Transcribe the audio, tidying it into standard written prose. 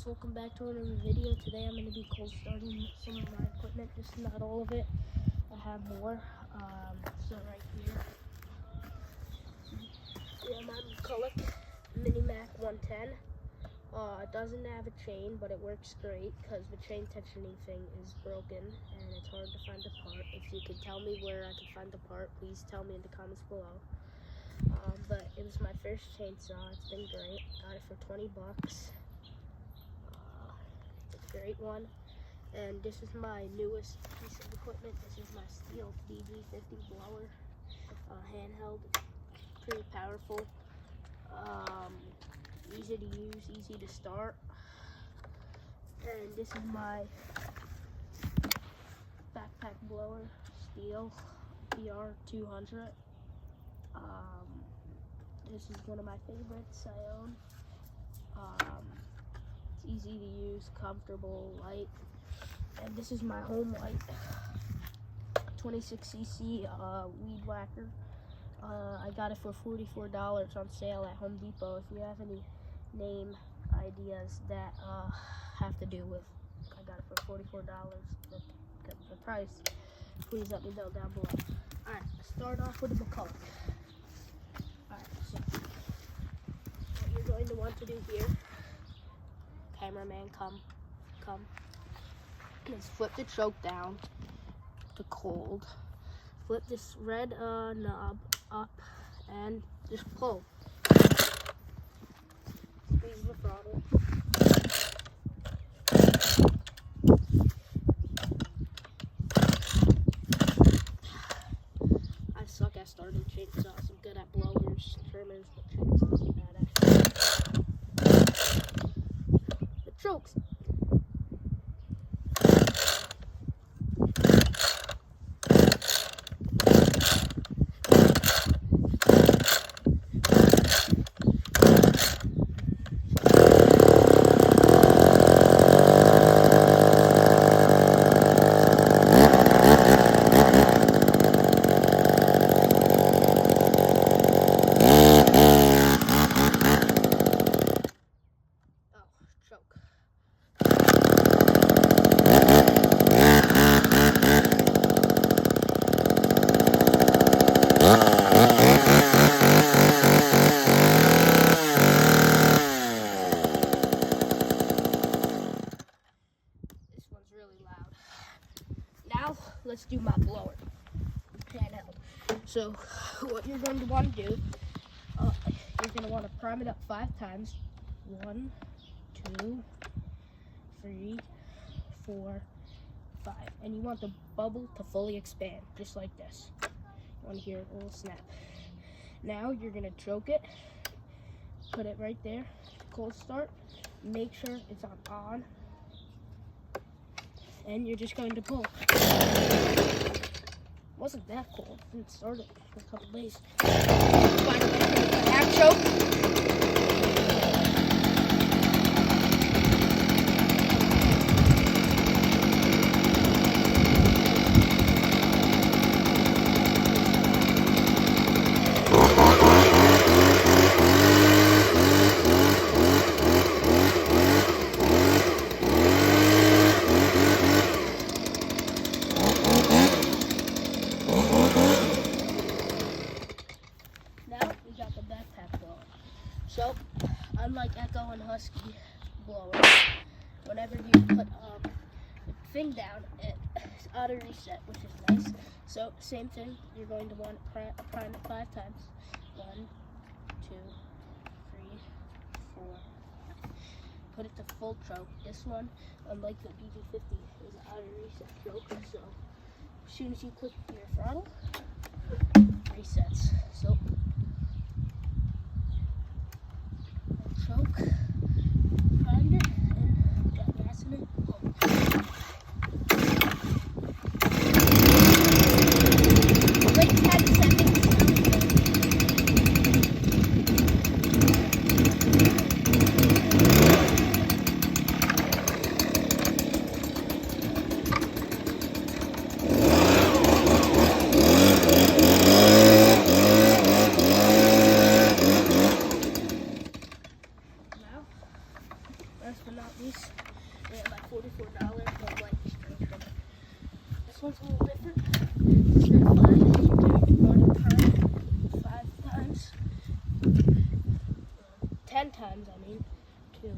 guys, welcome back to another video. Today I'm going to be cold starting some of my equipment, just not all of it. I have more. So right here, my McCulloch Mini-Mac 110. It doesn't have a chain, but it works great because the chain tensioning thing is broken and it's hard to find a part. If you could tell me where I can find the part, please tell me in the comments below. But it was my first chainsaw. It's been great. Got it for 20 bucks. It's a great one. And this is my newest piece of equipment. This is my Stihl DG50 blower. Handheld. Pretty powerful. Easy to use, easy to start. And this is my backpack blower, Stihl PR200. This is one of my favorites I own. It's easy to use, comfortable, light. And this is my home light, 26cc weed whacker. I got it for $44 on sale at Home Depot. If you have any name ideas that have to do with, I got it for $44, the price, please let me know down below. Alright, let's start off with the McCulloch. Alright, so what you're going to want to do here, cameraman, come, is flip the choke down to cold. Flip this red knob up and just pull. Squeeze the throttle. I suck at starting chainsaws. I'm good at blowers, trimmers, but chainsaws are bad at. The chokes. Now, let's do my blower, handheld. So, what you're going to want to do, you're going to want to prime it up 5 times. 1, 2, 3, 4, 5. And you want the bubble to fully expand, just like this. You want to hear a little snap. Now, you're going to choke it, put it right there, cold start, make sure it's on. And you're just going to pull. Wasn't that cold. Didn't start it for a couple days. Half choke. So, unlike Echo and Husky blowers, whenever you put the thing down, it's auto reset, which is nice. So, same thing, you're going to want to prime it 5 times. 1, 2, 3, 4. Put it to full choke. This one, unlike the DG50, is an auto reset choke. So, as soon as you click your throttle, resets. So, choke, primed it, and got gas in it. Wait 10 seconds. Now, but not least. They're like $44 for light strength. This one's a little different. Instead of 5, you do 1 time, 5 times, 10 times, I mean, 2.